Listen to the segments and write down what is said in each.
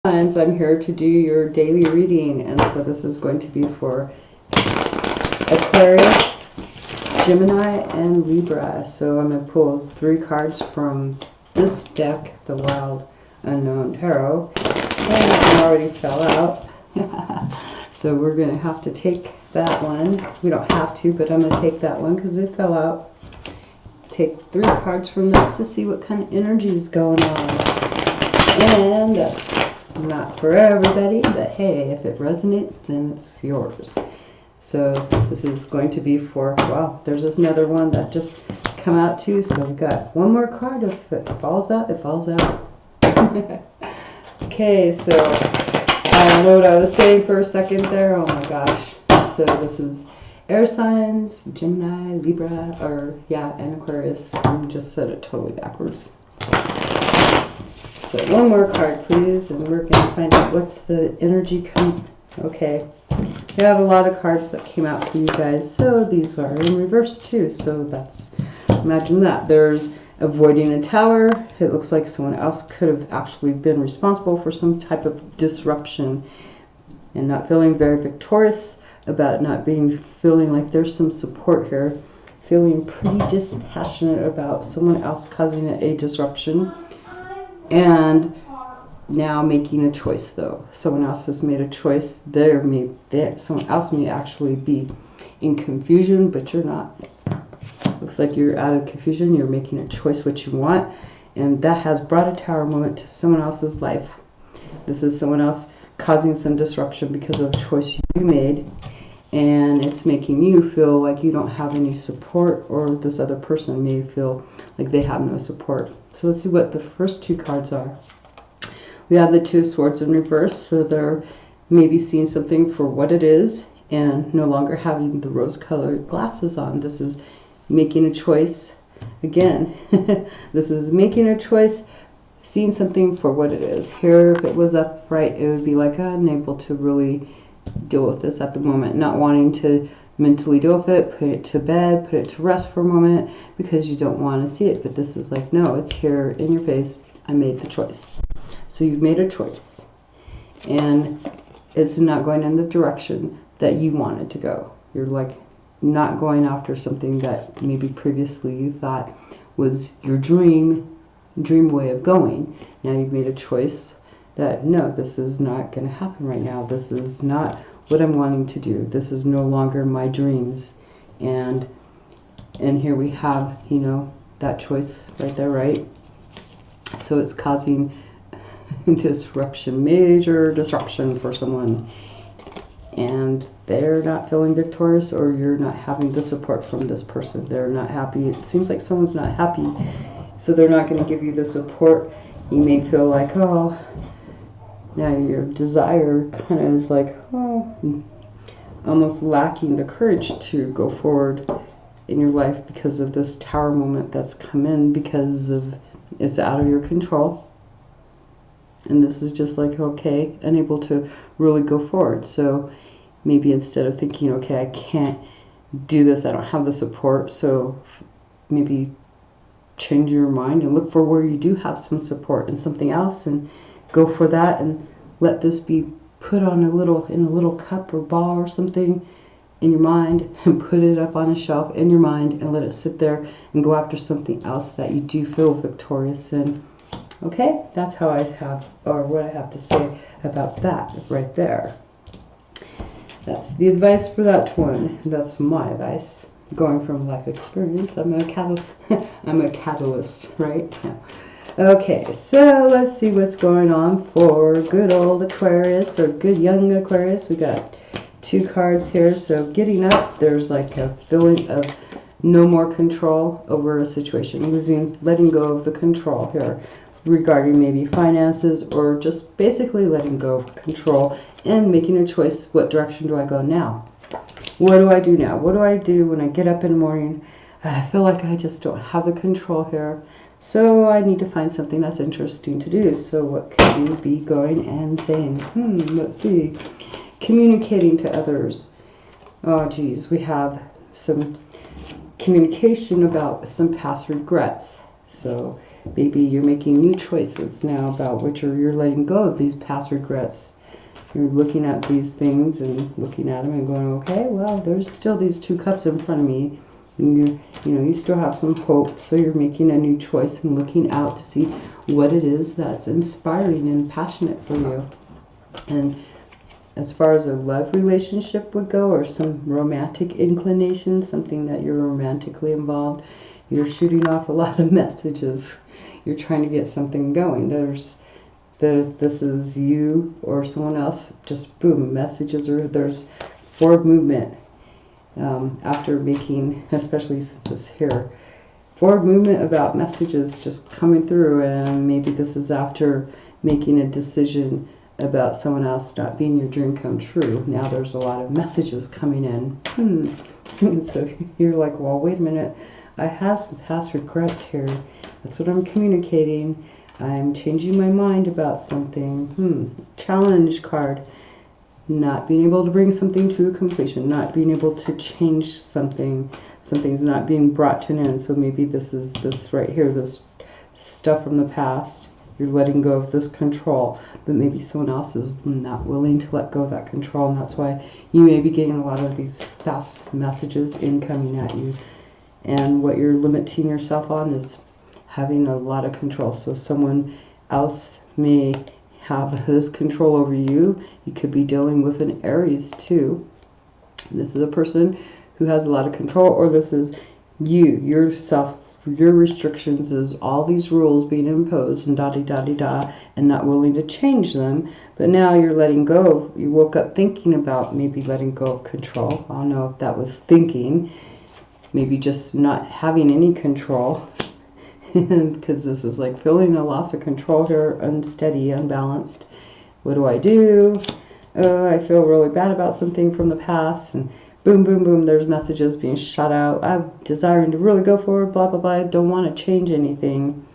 Friends, I'm here to do your daily reading, and so this is going to be for Aquarius, Gemini, and Libra. So I'm going to pull 3 cards from this deck, the Wild Unknown Tarot, and it already fell out. So we're going to have to take that one. We don't have to, but I'm going to take that one because it fell out. Take 3 cards from this to see what kind of energy is going on. And that's not for everybody, but hey, if it resonates, then it's yours. So this is going to be for, wow, there's another one that just come out too. So we got one more card. If it falls out, it falls out. Okay, so I don't know what I was saying for a second there. Oh my gosh. So this is air signs, Gemini, Libra, or yeah, and Aquarius. I just said it totally backwards. So one more card, please, and we're going to find out what's the energy coming. Okay, we have a lot of cards that came out for you guys. So these are in reverse too. So that's, imagine that. There's avoiding a tower. It looks like someone else could have actually been responsible for some type of disruption and not feeling very victorious about it, not feeling like there's some support here. Feeling pretty dispassionate about someone else causing a disruption. And now making a choice, though. Someone else has made a choice. Someone else may actually be in confusion, but you're not. Looks like you're out of confusion. You're making a choice what you want. And that has brought a tower moment to someone else's life. This is someone else causing some disruption because of a choice you made. And it's making you feel like you don't have any support, or this other person may feel like they have no support. So let's see what the first 2 cards are. We have the 2 of Swords in reverse, so they're maybe seeing something for what it is and no longer having the rose-colored glasses on. This is making a choice. Again, this is making a choice, seeing something for what it is. Here, if it was upright, it would be like unable to really deal with this at the moment, not wanting to mentally deal with it, put it to bed, put it to rest for a moment because you don't want to see it. But this is like, no, it's here in your face. I made the choice. So you've made a choice, and it's not going in the direction that you wanted to go. You're like not going after something that maybe previously you thought was your dream way of going. Now you've made a choice that no, this is not going to happen right now. This is not what I'm wanting to do. This is no longer my dreams. And here we have, you know, that choice right there, right? So it's causing disruption, major disruption for someone. And they're not feeling victorious, or you're not having the support from this person. They're not happy. It seems like someone's not happy. So they're not going to give you the support. You may feel like, oh, now your desire kind of is like, oh, almost lacking the courage to go forward in your life because of this tower moment that's come in, because of it's out of your control. And this is just like, okay, unable to really go forward. So maybe instead of thinking, okay, I can't do this, I don't have the support, so maybe change your mind and look for where you do have some support and something else, and go for that, and let this be put on in a little cup or ball or something in your mind, and put it up on a shelf in your mind and let it sit there and go after something else that you do feel victorious in. Okay, that's how I have, or what I have to say about that right there. That's the advice for that one. That's my advice. Going from life experience, I'm a catalyst, right? Yeah. Okay, so let's see what's going on for good old Aquarius, or good young Aquarius. We got 2 cards here. So getting up, there's like a feeling of no more control over a situation, letting go of the control here regarding maybe finances, or just basically letting go of control and making a choice. What direction do I go now? What do I do now? What do I do when I get up in the morning? I feel like I just don't have the control here. So I need to find something that's interesting to do. So what could you be going and saying? Let's see. Communicating to others. Oh, geez. We have some communication about some past regrets. So Maybe you're making new choices now about which, or you're letting go of these past regrets. You're looking at these things and looking at them and going, okay, well, there's still these 2 cups in front of me. And you still have some hope. So you're making a new choice and looking out to see what it is that's inspiring and passionate for you. And as far as a love relationship would go, or some romantic inclination, something that you're romantically involved, you're shooting off a lot of messages. You're trying to get something going. This is you or someone else, just boom, messages, or there's forward movement. After making, especially since it's here, forward movement about messages just coming through, and maybe this is after making a decision about someone else not being your dream come true. Now there's a lot of messages coming in. So you're like, well, wait a minute, I have some past regrets here. That's what I'm communicating. I'm changing my mind about something. Challenge card. Not being able to bring something to completion, not being able to change something, something's not being brought to an end. So maybe this is this right here, this stuff from the past. You're letting go of this control, but maybe someone else is not willing to let go of that control, and that's why you may be getting a lot of these fast messages incoming at you. And what you're limiting yourself on is having a lot of control. So someone else may have this control over you. You could be dealing with an Aries too. This is a person who has a lot of control, or this is you, yourself, your restrictions is all these rules being imposed and da-di-da-di-da, and not willing to change them. But now you're letting go. You woke up thinking about maybe letting go of control. I don't know if that was thinking. Maybe just not having any control. Because this is like feeling a loss of control here, unsteady, unbalanced. What do I do? Oh, I feel really bad about something from the past, and boom, boom, boom, there's messages being shot out. I'm desiring to really go forward, blah, blah, blah. I don't want to change anything.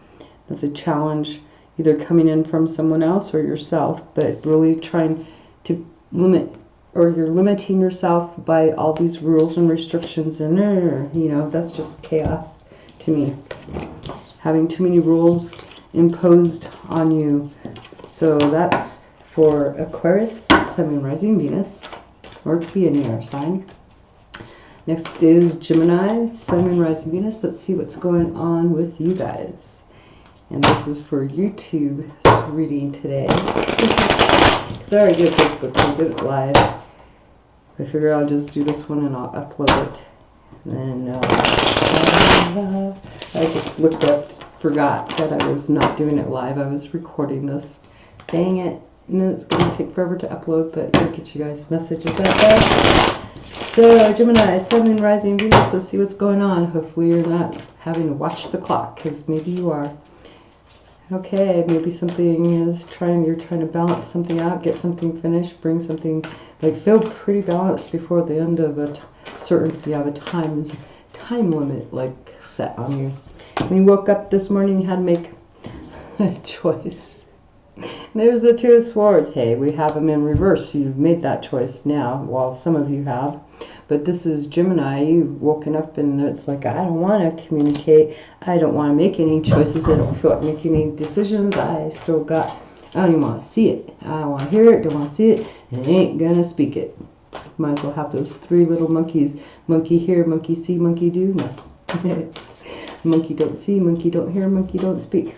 That's a challenge, either coming in from someone else or yourself, but really trying to limit, or you're limiting yourself by all these rules and restrictions, and that's just chaos to me. Having too many rules imposed on you. So that's for Aquarius, Sun, Moon, Rising, Venus, or it could be any air sign. Next is Gemini, Sun, Moon, Rising, Venus. Let's see what's going on with you guys. And this is for YouTube reading today. Because I already did Facebook, I did it live. I figure I'll just do this one and I'll upload it. And I just looked up, forgot that I was not doing it live. I was recording this. Dang it. And then it's going to take forever to upload, but I'll get you guys messages out there. So, Gemini, Sun, Moon, Rising, Venus, let's see what's going on. Hopefully you're not having to watch the clock, because maybe you are. Okay, maybe something is you're trying to balance something out, get something finished, bring something, like feel pretty balanced before the end of a you have a time limit like set on you. When you woke up this morning, you had to make a choice. There's the Two of Swords. Hey, we have them in reverse. So you've made that choice now. Well, some of you have. But this is Gemini. You've woken up and it's like, I don't want to communicate. I don't want to make any choices. I don't feel like making any decisions. I don't even want to see it. I don't want to hear it. Don't want to see it. And I ain't going to speak it. Might as well have those 3 little monkeys. Monkey hear, monkey see, monkey do. No. Monkey don't see, monkey don't hear, monkey don't speak.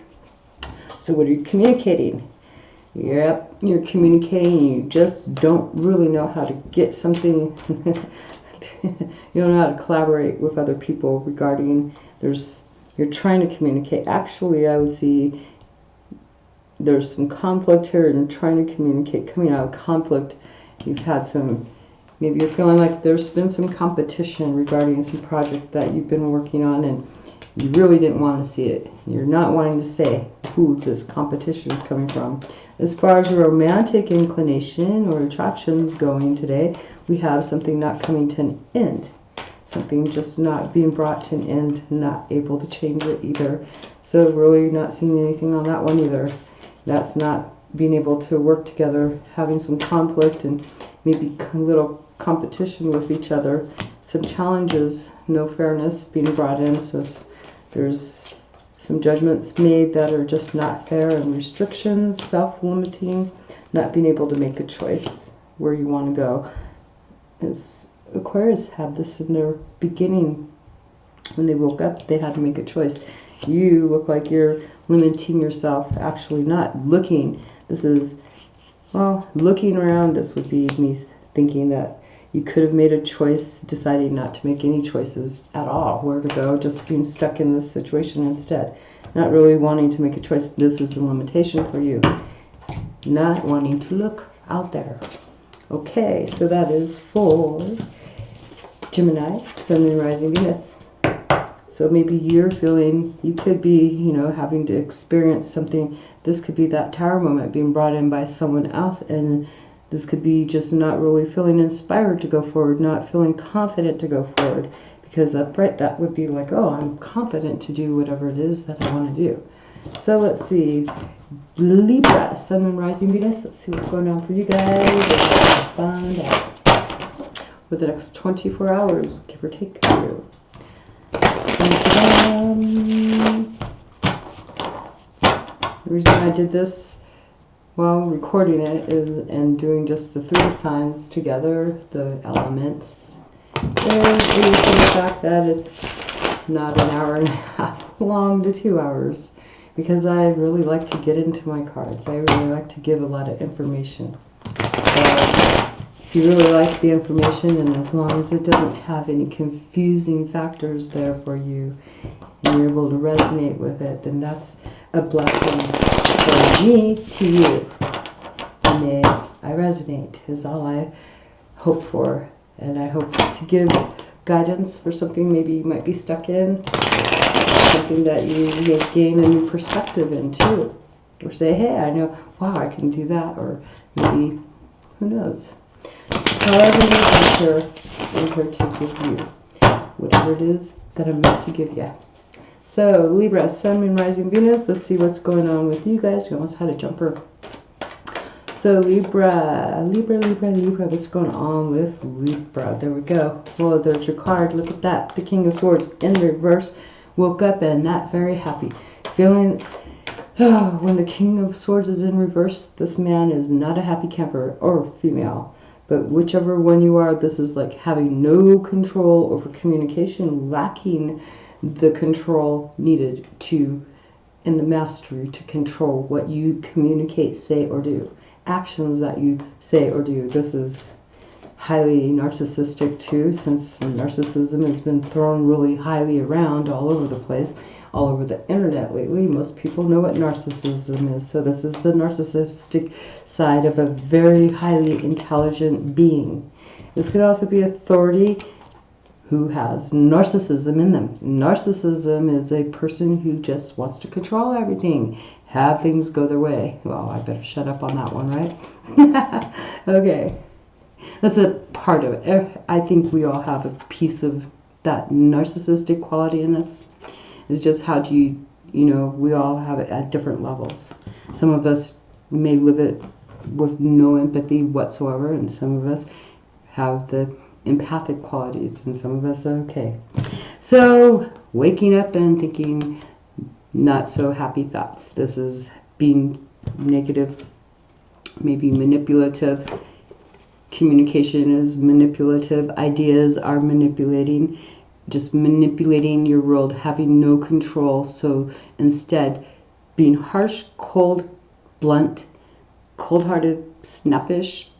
So what are you communicating? Yep, you're communicating. You just don't really know how to get something. You don't know how to collaborate with other people regarding, you're trying to communicate. Actually, I would see there's some conflict here and trying to communicate. Coming out of conflict, you've had some, maybe you're feeling like there's been some competition regarding some project that you've been working on and you really didn't want to see it. You're not wanting to say who this competition is coming from. As far as romantic inclination or attractions going today, we have something not coming to an end. Something just not being brought to an end, not able to change it either. So really not seeing anything on that one either. That's not being able to work together, having some conflict and maybe a little competition with each other. Some challenges, no fairness being brought in. So there's some judgments made that are just not fair, and restrictions, self-limiting, not being able to make a choice where you want to go. As Aquarius had this in their beginning. When they woke up, they had to make a choice. You look like you're limiting yourself, actually not looking. This is, well, looking around, this would be me thinking that you could have made a choice, deciding not to make any choices at all, where to go, just being stuck in this situation instead. Not really wanting to make a choice. This is a limitation for you. Not wanting to look out there. Okay, so that is for Gemini, Sun and Rising Venus. So maybe you're feeling, you could be, you know, having to experience something. This could be that Tower moment being brought in by someone else, and this could be just not really feeling inspired to go forward, not feeling confident to go forward. Because upright, that would be like, oh, I'm confident to do whatever it is that I want to do. So let's see. Libra, Sun and Rising Venus. Let's see what's going on for you guys. Let's find out. For the next 24 hours, give or take a few. The reason I did this while recording it and doing just the 3 signs together, the elements, is due to the fact that it's not an hour and a half long to 2 hours, because I really like to get into my cards. I really like to give a lot of information. So if you really like the information, and as long as it doesn't have any confusing factors there for you, and you're able to resonate with it, then that's a blessing from me to you. And may I resonate is all I hope for. And I hope to give guidance for something maybe you might be stuck in, something that you may gain a new perspective in too. Or say, hey, I know, wow, I can do that. Or maybe, who knows. However it is, I'm here to give you whatever it is that I'm meant to give you. So, Libra, Sun and Rising Venus. Let's see what's going on with you guys. We almost had a jumper. So, Libra, what's going on with Libra? There we go. Well, there's your card. Look at that. The King of Swords in reverse. Woke up and not very happy. Feeling, when the King of Swords is in reverse, this man is not a happy camper, or female. But whichever one you are, this is like having no control over communication, lacking the control needed to, and the mastery to control what you communicate, say, or do. Actions that you say or do. This is highly narcissistic too, since narcissism has been thrown really highly around all over the place, all over the internet lately. Most people know what narcissism is. So this is the narcissistic side of a very highly intelligent being. This could also be authority who has narcissism in them. Narcissism is a person who just wants to control everything, have things go their way. Well, I better shut up on that one, right? Okay. That's a part of it. I think we all have a piece of that narcissistic quality in us. It's just how do you know, we all have it at different levels. Some of us may live it with no empathy whatsoever, and some of us have the empathic qualities, and some of us are okay. So, waking up and thinking not so happy thoughts. This is being negative, maybe manipulative. Communication is manipulative. Ideas are manipulating. Just manipulating your world, having no control. So instead, being harsh, cold, blunt, cold-hearted, snappish,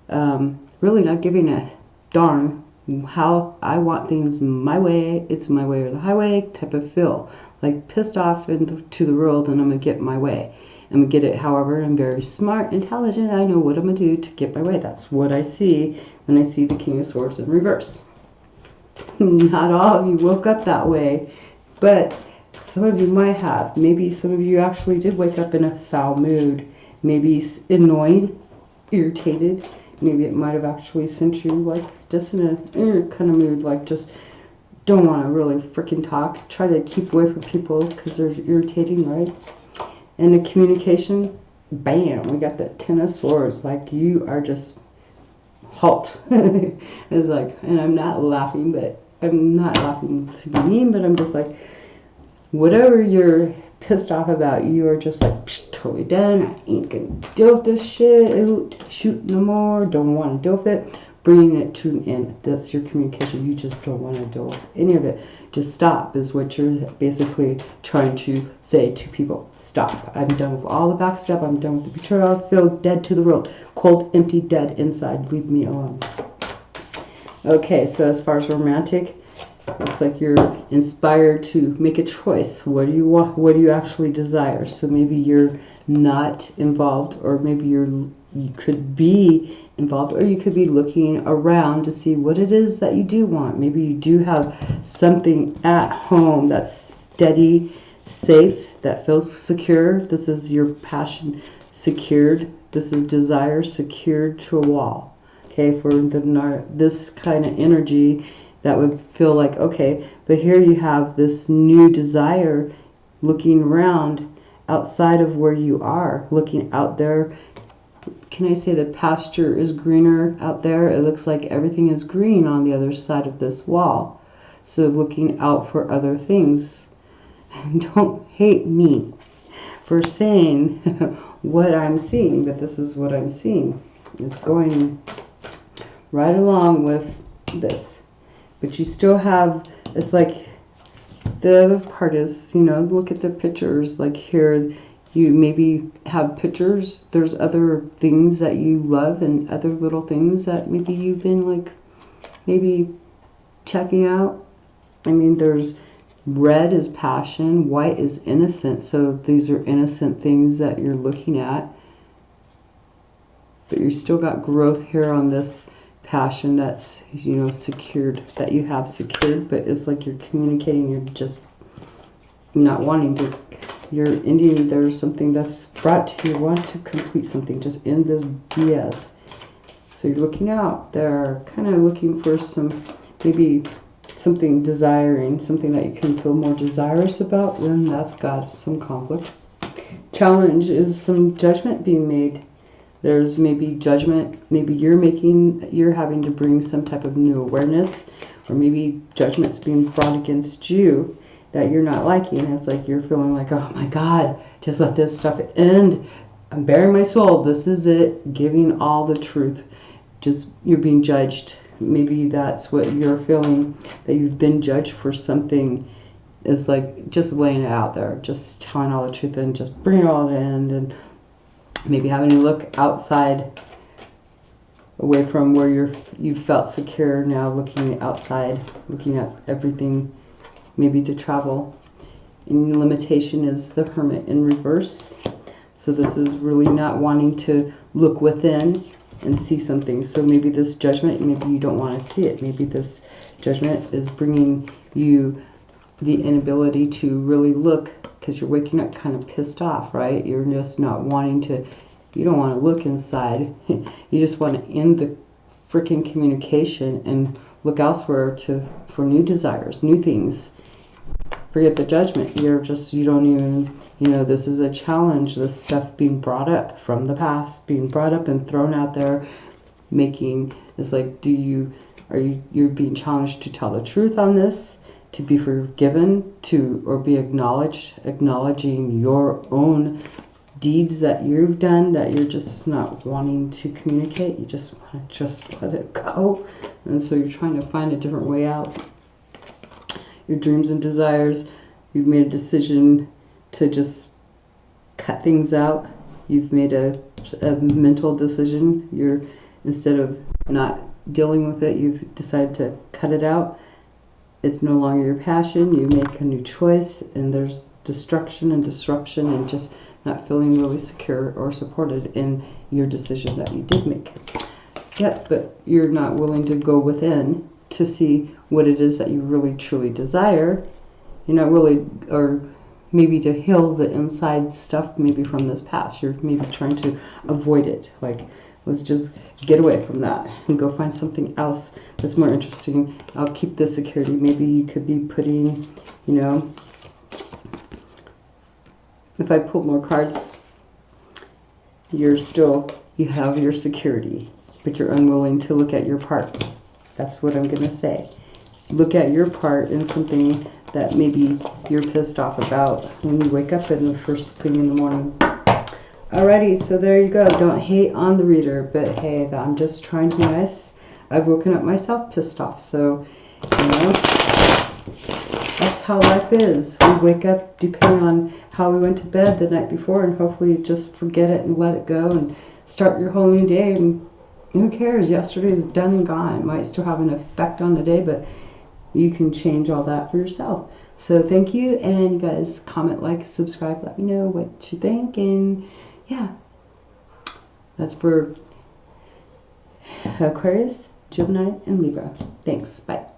really not giving a darn how I want things my way, it's my way or the highway type of feel. Like pissed off into the world, and I'm going to get my way. I'm going to get it however. I'm very smart, intelligent. I know what I'm going to do to get my way. That's what I see when I see the King of Swords in reverse. Not all of you woke up that way, but some of you might have. Maybe some of you actually did wake up in a foul mood. Maybe annoyed, irritated. Maybe it might have actually sent you like just in a kind of mood, like just don't want to really freaking talk. Try to keep away from people because they're irritating, right? And the communication, bam, we got that 10 of Swords. Like you are just halt. It's like, and I'm not laughing, but I'm not laughing to be mean, but I'm just like, whatever you're pissed off about, you are just like, totally done. I ain't gonna deal with this shit. Shoot no more. Don't want to deal with it. Bringing it to an end. That's your communication. You just don't want to deal with any of it. Just stop is what you're basically trying to say to people. Stop. I'm done with all the backstab. I'm done with the betrayal. I feel dead to the world. Cold, empty, dead inside. Leave me alone. Okay, so as far as romantic, looks like you're inspired to make a choice. What do you want? What do you actually desire? So maybe you're not involved, or maybe you could be involved, or you could be looking around to see what it is that you do want. Maybe you do have something at home that's steady, safe, that feels secure. This is your passion secured. This is desire secured to a wall. Okay, for this kind of energy, that would feel like, okay, but here you have this new desire looking around outside of where you are, looking out there. Can I say the pasture is greener out there? It looks like everything is green on the other side of this wall. So looking out for other things. And don't hate me for saying what I'm seeing, but this is what I'm seeing. It's going right along with this. But you still have, it's like, the other part is, you know, look at the pictures. Like here, you maybe have pictures. There's other things that you love and other little things that maybe you've been like, maybe checking out. I mean, there's red is passion, white is innocent. So these are innocent things that you're looking at. But you still got growth here on this passion that's, you know, secured, that you have secured, but it's like you're communicating, you're just not wanting to, you're ending, there's something that's brought to you, want to complete something, just end this BS. So you're looking out there, kind of looking for some, maybe something desiring, something that you can feel more desirous about, then that's got some conflict. Challenge is some judgment being made. There's maybe judgment, maybe you're having to bring some type of new awareness, or maybe judgment's being brought against you that you're not liking. It's like you're feeling like, oh my God, just let this stuff end. I'm bearing my soul. This is it. Giving all the truth. Just, you're being judged. Maybe that's what you're feeling, that you've been judged for something. It's like just laying it out there, just telling all the truth and just bring it all to end, and maybe having to look outside, away from where you felt secure, now looking outside, looking at everything, maybe to travel. And limitation is the Hermit in reverse. So this is really not wanting to look within and see something. So maybe this judgment, maybe you don't want to see it. Maybe this judgment is bringing you the inability to really look, because you're waking up kind of pissed off, right? You're just not wanting to, you don't want to look inside. You just want to end the freaking communication and look elsewhere for new desires, new things. Forget the judgment. You're just, you don't even, you know, this is a challenge. This stuff being brought up from the past, being brought up and thrown out there, making, it's like, you're being challenged to tell the truth on this, to be forgiven, or be acknowledged, acknowledging your own deeds that you've done, that you're just not wanting to communicate. You just want to just let it go. And so you're trying to find a different way out. Your dreams and desires, you've made a decision to just cut things out. You've made a mental decision. Instead of not dealing with it, you've decided to cut it out. It's no longer your passion. You make a new choice, and there's destruction and disruption, and just not feeling really secure or supported in your decision that you did make. Yep, but you're not willing to go within to see what it is that you really truly desire. You're not really, or maybe to heal the inside stuff maybe from this past. You're maybe trying to avoid it. Like, let's just get away from that and go find something else that's more interesting. I'll keep this security. Maybe you could be putting, you know, if I pull more cards, you have your security, but you're unwilling to look at your part. That's what I'm going to say. Look at your part in something that maybe you're pissed off about when you wake up in the first thing in the morning. Alrighty, so there you go. Don't hate on the reader, but hey, I'm just trying to be nice. I've woken up myself pissed off, so, you know, that's how life is. We wake up depending on how we went to bed the night before, and hopefully just forget it and let it go and start your whole new day. And who cares? Yesterday is done and gone. It might still have an effect on the day, but you can change all that for yourself. So thank you, and you guys comment, like, subscribe, let me know what you think, and yeah, that's for Aquarius, Gemini, and Libra. Thanks. Bye.